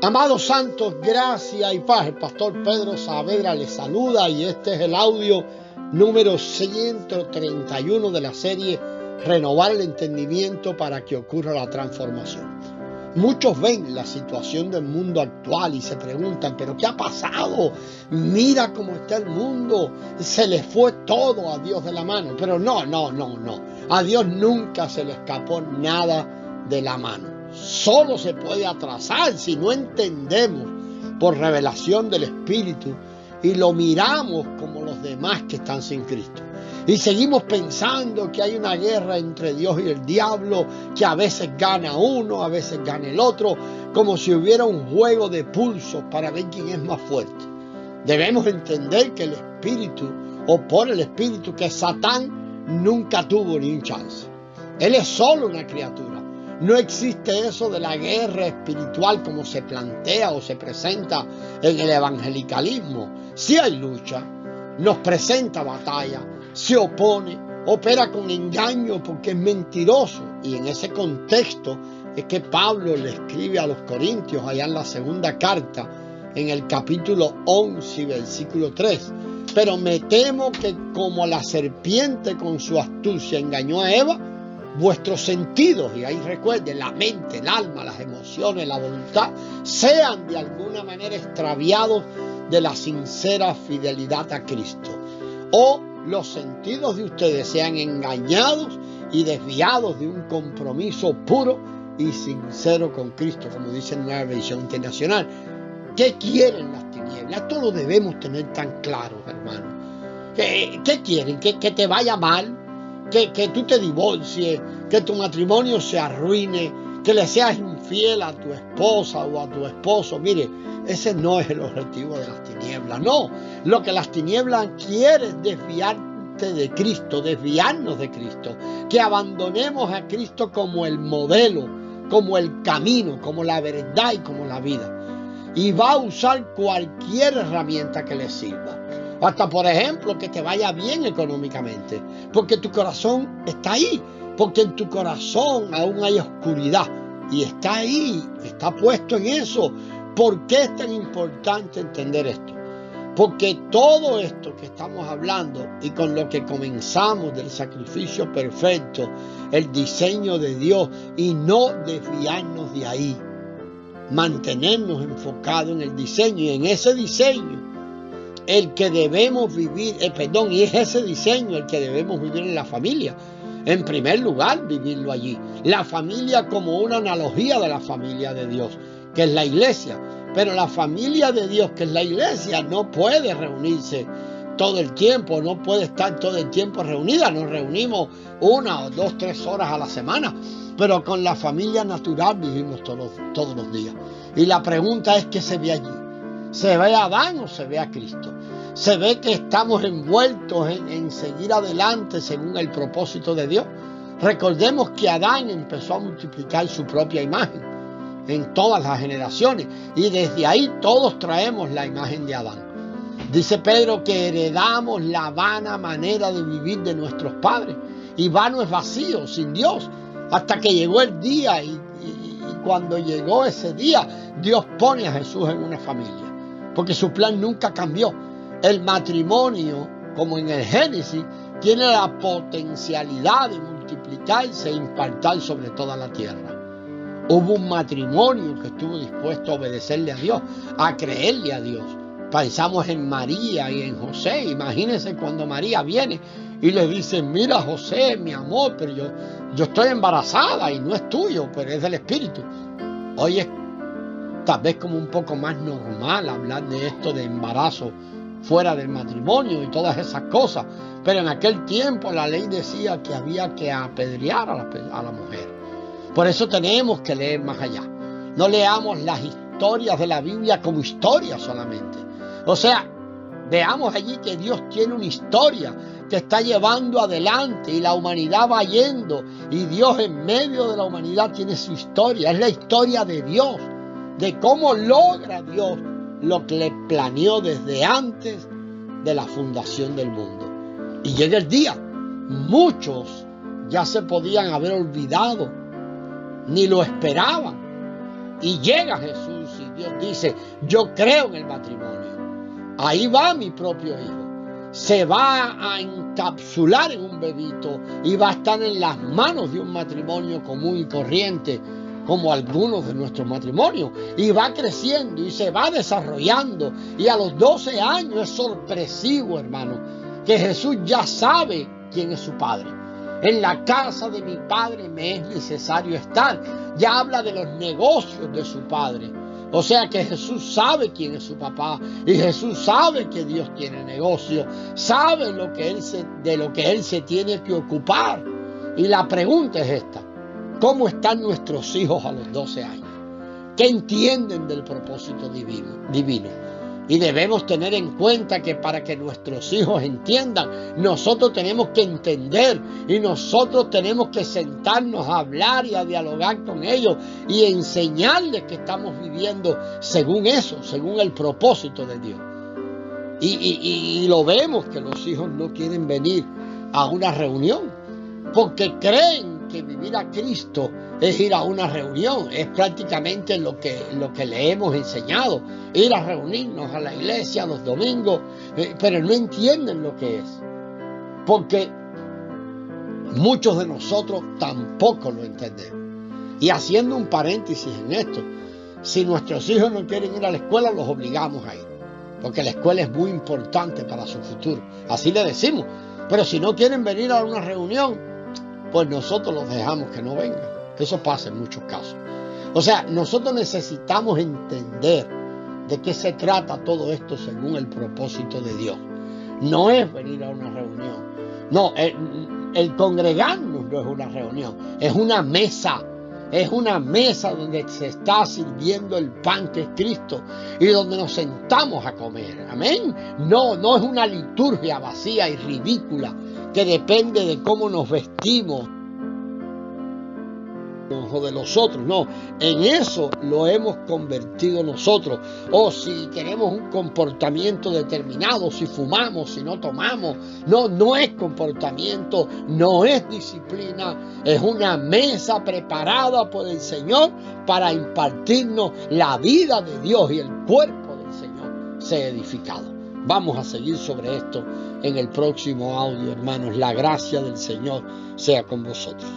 Amados santos, gracia y paz. El pastor Pedro Saavedra les saluda y este es el audio número 131 de la serie Renovar el entendimiento para que ocurra la transformación. Muchos ven la situación del mundo actual y se preguntan, ¿pero qué ha pasado? Mira cómo está el mundo, se le fue todo a Dios de la mano. Pero no. A Dios nunca se le escapó nada de la mano. Solo se puede atrasar si no entendemos por revelación del Espíritu y lo miramos como los demás que están sin Cristo. Y seguimos pensando que hay una guerra entre Dios y el diablo, que a veces gana uno, a veces gana el otro, como si hubiera un juego de pulsos para ver quién es más fuerte. Debemos entender que el Espíritu, o por el Espíritu, que Satán nunca tuvo ni un chance. Él es solo una criatura. No existe eso de la guerra espiritual como se plantea o se presenta en el evangelicalismo. Sí hay lucha, nos presenta batalla, se opone, opera con engaño porque es mentiroso. Y en ese contexto es que Pablo le escribe a los Corintios, allá en la segunda carta, en el capítulo 11, versículo 3. Pero me temo que como la serpiente con su astucia engañó a Eva, vuestros sentidos, y ahí recuerden, la mente, el alma, las emociones, la voluntad, sean de alguna manera extraviados de la sincera fidelidad a Cristo. O los sentidos de ustedes sean engañados y desviados de un compromiso puro y sincero con Cristo, como dice en la versión internacional. ¿Qué quieren las tinieblas? Esto lo debemos tener tan claro, hermano. ¿Qué quieren? ¿Que te vaya mal? Que tú te divorcies, que tu matrimonio se arruine, que le seas infiel a tu esposa o a tu esposo. Mire, ese no es el objetivo de las tinieblas. No, lo que las tinieblas quieren es desviarte de Cristo, desviarnos de Cristo. Que abandonemos a Cristo como el modelo, como el camino, como la verdad y como la vida. Y va a usar cualquier herramienta que le sirva. Hasta, por ejemplo, que te vaya bien económicamente, porque tu corazón está ahí, porque en tu corazón aún hay oscuridad y está ahí, está puesto en eso. ¿Por qué es tan importante entender esto? Porque todo esto que estamos hablando y con lo que comenzamos del sacrificio perfecto, el diseño de Dios y no desviarnos de ahí, mantenernos enfocados en el diseño y en ese diseño el que debemos vivir, y es ese diseño el que debemos vivir en la familia. En primer lugar, vivirlo allí. La familia como una analogía de la familia de Dios, que es la iglesia. Pero la familia de Dios, que es la iglesia, no puede reunirse todo el tiempo, no puede estar todo el tiempo reunida. Nos reunimos 1 o 2, 3 horas a la semana, pero con la familia natural vivimos todos los días. Y la pregunta es, ¿qué se ve allí? ¿Se ve a Adán o se ve a Cristo? ¿Se ve que estamos envueltos en seguir adelante según el propósito de Dios? Recordemos que Adán empezó a multiplicar su propia imagen en todas las generaciones y desde ahí todos traemos la imagen de Adán. Dice Pedro que heredamos la vana manera de vivir de nuestros padres, y vano es vacío, sin Dios, hasta que llegó el día y cuando llegó ese día, Dios pone a Jesús en una familia. Porque su plan nunca cambió. El matrimonio, como en el Génesis, tiene la potencialidad de multiplicarse e impactar sobre toda la tierra. Hubo un matrimonio que estuvo dispuesto a obedecerle a Dios, a creerle a Dios. Pensamos en María y en José. Imagínense cuando María viene y le dice, mira José, mi amor, pero yo estoy embarazada y no es tuyo, pero es del Espíritu. Hoy es tal vez como un poco más normal hablar de esto de embarazo fuera del matrimonio y todas esas cosas. Pero en aquel tiempo la ley decía que había que apedrear a la mujer. Por eso tenemos que leer más allá. No leamos las historias de la Biblia como historias solamente. O sea, veamos allí que Dios tiene una historia que está llevando adelante y la humanidad va yendo. Y Dios en medio de la humanidad tiene su historia. Es la historia de Dios, de cómo logra Dios lo que le planeó desde antes de la fundación del mundo. Y llega el día, muchos ya se podían haber olvidado, ni lo esperaban. Y llega Jesús y Dios dice, yo creo en el matrimonio. Ahí va mi propio hijo. Se va a encapsular en un bebito y va a estar en las manos de un matrimonio común y corriente, como algunos de nuestros matrimonios, y va creciendo y se va desarrollando, y a los 12 años es sorpresivo, hermano, que Jesús ya sabe quién es su padre. En la casa de mi padre me es necesario estar. Ya habla de los negocios de su padre. O sea que Jesús sabe quién es su papá, y Jesús sabe que Dios tiene negocio, sabe de lo que él se tiene que ocupar. Y la pregunta es esta: ¿cómo están nuestros hijos a los 12 años? ¿Qué entienden del propósito divino? Y debemos tener en cuenta que para que nuestros hijos entiendan, nosotros tenemos que entender, y nosotros tenemos que sentarnos a hablar y a dialogar con ellos y enseñarles que estamos viviendo según eso, según el propósito de Dios. Y lo vemos que los hijos no quieren venir a una reunión porque creen que vivir a Cristo es ir a una reunión. Es prácticamente lo que le hemos enseñado, ir a reunirnos a la iglesia los domingos, pero no entienden lo que es, porque muchos de nosotros tampoco lo entendemos. Y haciendo un paréntesis en esto, si nuestros hijos no quieren ir a la escuela, los obligamos a ir, porque la escuela es muy importante para su futuro, así le decimos. Pero si no quieren venir a una reunión, pues nosotros los dejamos que no vengan. Eso pasa en muchos casos. O sea, nosotros necesitamos entender de qué se trata todo esto según el propósito de Dios. No es venir a una reunión. No, el congregarnos no es una reunión, es una mesa. Es una mesa donde se está sirviendo el pan que es Cristo y donde nos sentamos a comer. Amén. No es una liturgia vacía y ridícula que depende de cómo nos vestimos o de los otros. No, en eso lo hemos convertido nosotros. O si tenemos un comportamiento determinado, si fumamos, si no tomamos. No es comportamiento, no es disciplina. Es una mesa preparada por el Señor para impartirnos la vida de Dios, y el cuerpo del Señor sea edificado. Vamos a seguir sobre esto en el próximo audio, hermanos. La gracia del Señor sea con vosotros.